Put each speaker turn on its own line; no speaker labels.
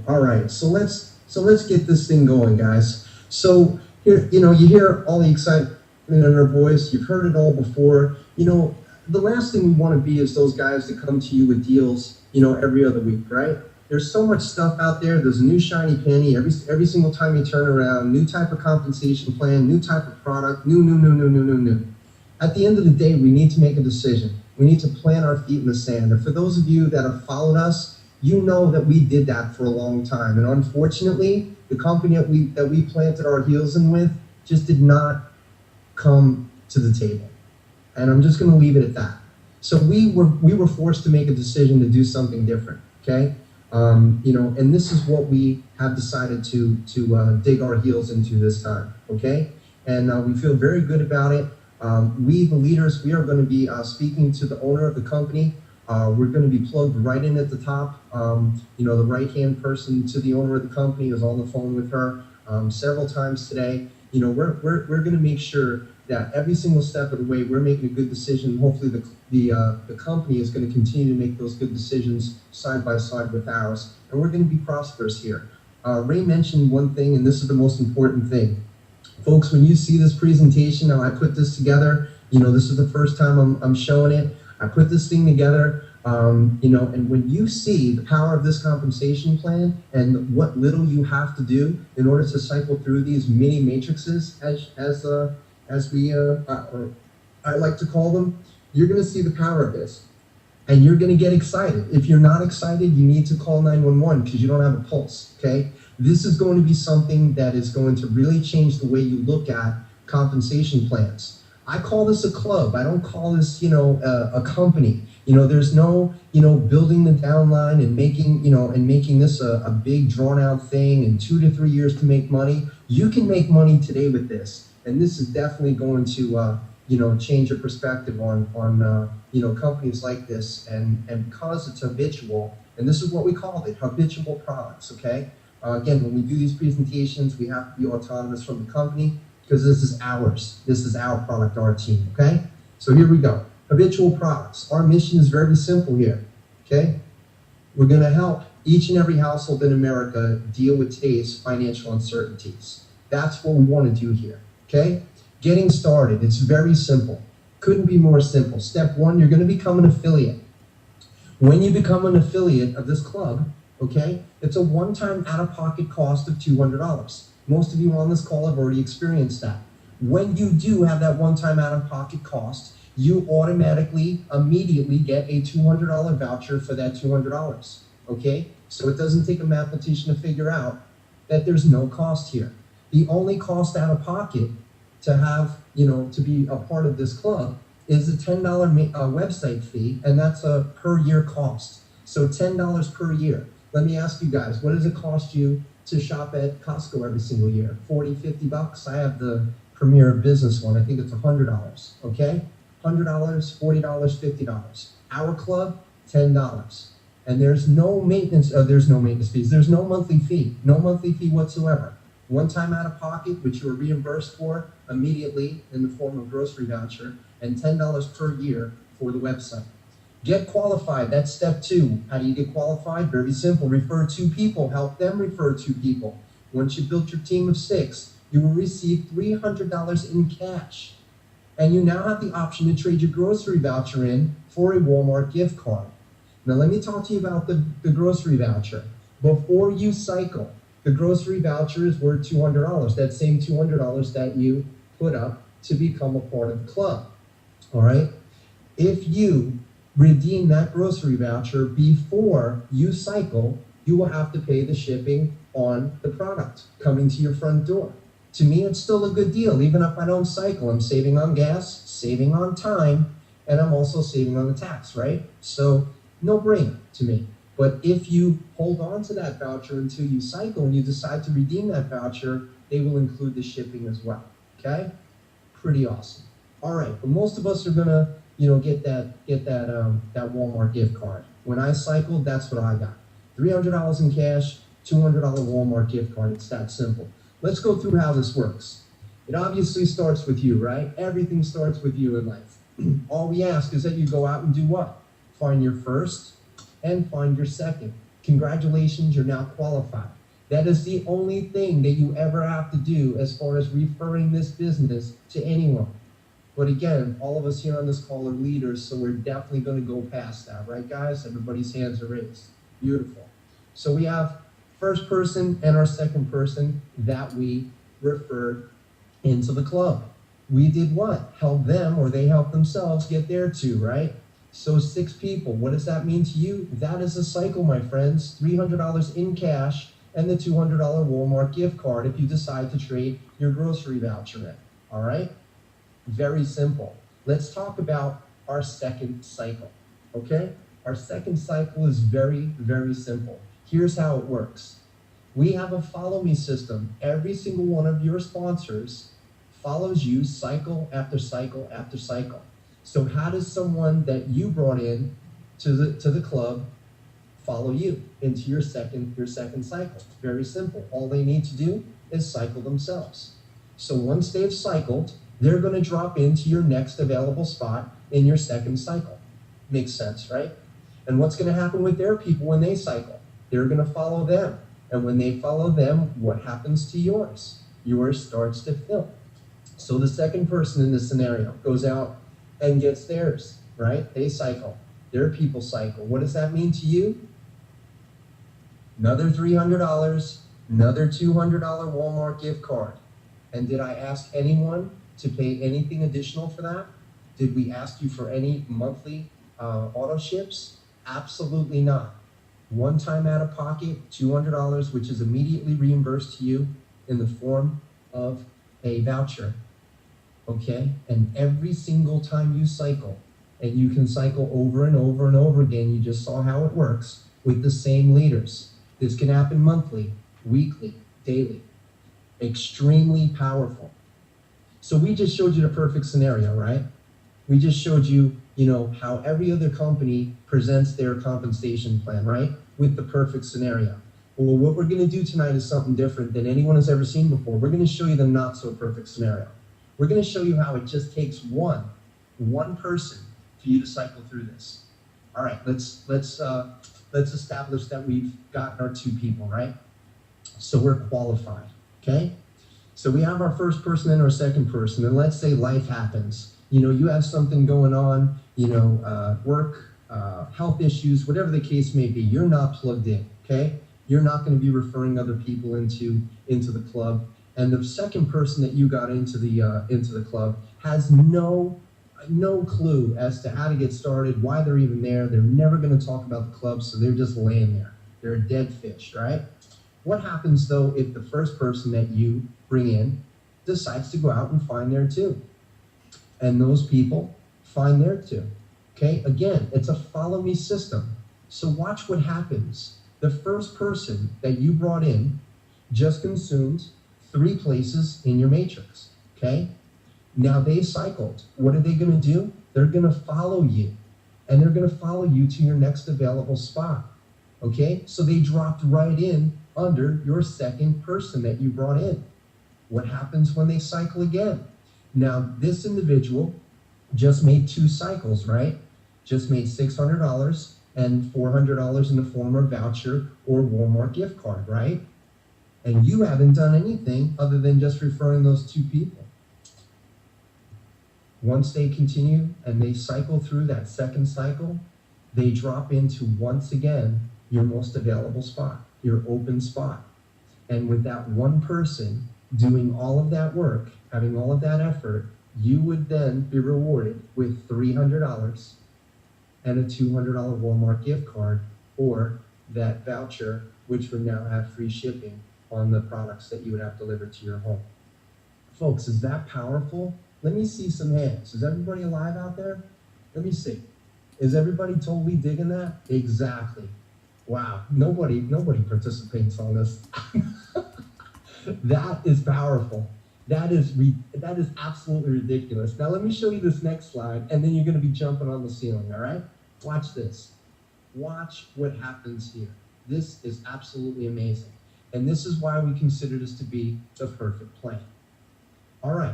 All right, so let's get this thing going, guys. So here, you hear all the excitement in our voice. You've heard it all before. The last thing we want to be is those guys that come to you with deals, every other week, right? There's so much stuff out there. There's a new shiny penny every single time you turn around. New type of compensation plan, new type of product, new, new, new, new, new, new, new. At the end of the day, we need to make a decision. We need to plant our feet in the sand. And for those of you that have followed us, you know that we did that for a long time. And unfortunately, the company that we planted our heels in with just did not come to the table. And I'm just going to leave it at that. So we were forced to make a decision to do something different. Okay, and this is what we have decided to dig our heels into this time. Okay, and we feel very good about it. We, the leaders, we are going to be speaking to the owner of the company. We're going to be plugged right in at the top. The right-hand person to the owner of the company is on the phone with her several times today. We're going to make sure that every single step of the way we're making a good decision. Hopefully the company is going to continue to make those good decisions side by side with ours, and we're going to be prosperous here. Ray mentioned one thing, and this is the most important thing. Folks, when you see this presentation, now I put this together, this is the first time I'm showing it. I put this thing together, and when you see the power of this compensation plan and what little you have to do in order to cycle through these mini matrices, I like to call them, you're going to see the power of this, and you're going to get excited. If you're not excited, you need to call 911 because you don't have a pulse. Okay. This is going to be something that is going to really change the way you look at compensation plans. I call this a club. I don't call this, a company. There's no, building the downline and making this a big drawn out thing in 2 to 3 years to make money. You can make money today with this. And this is definitely going to, change your perspective on companies like this. And because it's habitual, and this is what we call it, habitual products, okay? Again, when we do these presentations, we have to be autonomous from the company because this is ours. This is our product, our team, okay? So here we go. Habitual products. Our mission is very simple here, okay? We're going to help each and every household in America deal with today's financial uncertainties. That's what we want to do here, okay? Getting started. It's very simple. Couldn't be more simple. Step one, you're going to become an affiliate. When you become an affiliate of this club, okay, it's a one-time out-of-pocket cost of $200. Most of you on this call have already experienced that. When you do have that one-time out-of-pocket cost, you automatically, immediately get a $200 voucher for that $200, okay? So it doesn't take a mathematician to figure out that there's no cost here. The only cost out-of-pocket to have, to be a part of this club is a $10 website fee, and that's a per year cost. So $10 per year. Let me ask you guys, what does it cost you to shop at Costco every single year? 40, 50 bucks? I have the Premier Business one. I think it's $100, okay? $100, $40, $50. Our club, $10. And there's no maintenance fees. There's no monthly fee. No monthly fee whatsoever. One time out of pocket, which you are reimbursed for immediately in the form of grocery voucher, and $10 per year for the website. Get qualified. That's step two. How do you get qualified? Very simple. Refer 2 people. Help them refer 2 people. Once you've built your team of 6, you will receive $300 in cash. And you now have the option to trade your grocery voucher in for a Walmart gift card. Now let me talk to you about the grocery voucher. Before you cycle, the grocery voucher is worth $200. That same $200 that you put up to become a part of the club. All right? If you redeem that grocery voucher before you cycle, you will have to pay the shipping on the product coming to your front door. To me, it's still a good deal. Even if I don't cycle, I'm saving on gas, saving on time, and I'm also saving on the tax, right? So no brainer to me. But if you hold on to that voucher until you cycle and you decide to redeem that voucher, they will include the shipping as well, okay? Pretty awesome. All right, but most of us are gonna, get that Walmart gift card. When I cycled, that's what I got. $300 in cash, $200 Walmart gift card. It's that simple. Let's go through how this works. It obviously starts with you, right? Everything starts with you in life. All we ask is that you go out and do what? Find your first and find your second. Congratulations, you're now qualified. That is the only thing that you ever have to do as far as referring this business to anyone. But again, all of us here on this call are leaders, so we're definitely going to go past that, right, guys? Everybody's hands are raised. Beautiful. So we have first person and our second person that we referred into the club. We did what? Help them, or they help themselves get there too, right? So 6 people. What does that mean to you? That is a cycle, my friends. $300 in cash and the $200 Walmart gift card if you decide to trade your grocery voucher in. All right? Very simple. Let's talk about our second cycle, okay? Our second cycle is very, very simple. Here's how it works. We have a follow me system. Every single one of your sponsors follows you cycle after cycle after cycle. So how does someone that you brought in to the club follow you into your second cycle? Very simple. All they need to do is cycle themselves. So once they've cycled, they're going to drop into your next available spot in your second cycle. Makes sense, right? And what's going to happen with their people when they cycle? They're going to follow them. And when they follow them, what happens to yours? Yours starts to fill. So the second person in this scenario goes out and gets theirs, right? They cycle. Their people cycle. What does that mean to you? Another $300, another $200 Walmart gift card. And did I ask anyone to pay anything additional for that? Did we ask you for any monthly auto ships? Absolutely not. One time out of pocket, $200, which is immediately reimbursed to you in the form of a voucher. Okay? And every single time you cycle, and you can cycle over and over and over again, you just saw how it works with the same leaders. This can happen monthly, weekly, daily. Extremely powerful. So we just showed you the perfect scenario, right? We just showed you, how every other company presents their compensation plan, right? With the perfect scenario. Well, what we're going to do tonight is something different than anyone has ever seen before. We're going to show you the not so perfect scenario. We're going to show you how it just takes one person for you to cycle through this. All right, let's establish that we've gotten our 2 people, right? So we're qualified, okay? So we have our first person and our second person, and let's say life happens. You have something going on, work, health issues, whatever the case may be. You're not plugged in, okay? You're not going to be referring other people into the club. And the second person that you got into the club has no clue as to how to get started, why they're even there. They're never going to talk about the club, so they're just laying there. They're a dead fish, right? What happens, though, if the first person that you bring in decides to go out and find their 2? And those people find their 2. Okay? Again, it's a follow-me system. So watch what happens. The first person that you brought in just consumed 3 places in your matrix. Okay? Now they cycled. What are they going to do? They're going to follow you. And they're going to follow you to your next available spot. Okay? So they dropped right in under your second person that you brought in. What happens when they cycle again? Now, this individual just made 2 cycles, right? Just made $600 and $400 in the form of voucher or Walmart gift card, right? And you haven't done anything other than just referring those 2 people. Once they continue and they cycle through that second cycle, they drop into, once again, your most available spot, your open spot. And with that one person doing all of that work, having all of that effort, you would then be rewarded with $300 and a $200 Walmart gift card, or that voucher, which would now have free shipping on the products that you would have delivered to your home. Folks, is that powerful? Let me see some hands. Is everybody alive out there? Let me see. Is everybody totally digging that? Exactly. Wow, nobody participates on this. That is powerful. That is absolutely ridiculous. Now let me show you this next slide, and then you're going to be jumping on the ceiling, all right? Watch this. Watch what happens here. This is absolutely amazing. And this is why we consider this to be the perfect plan. All right.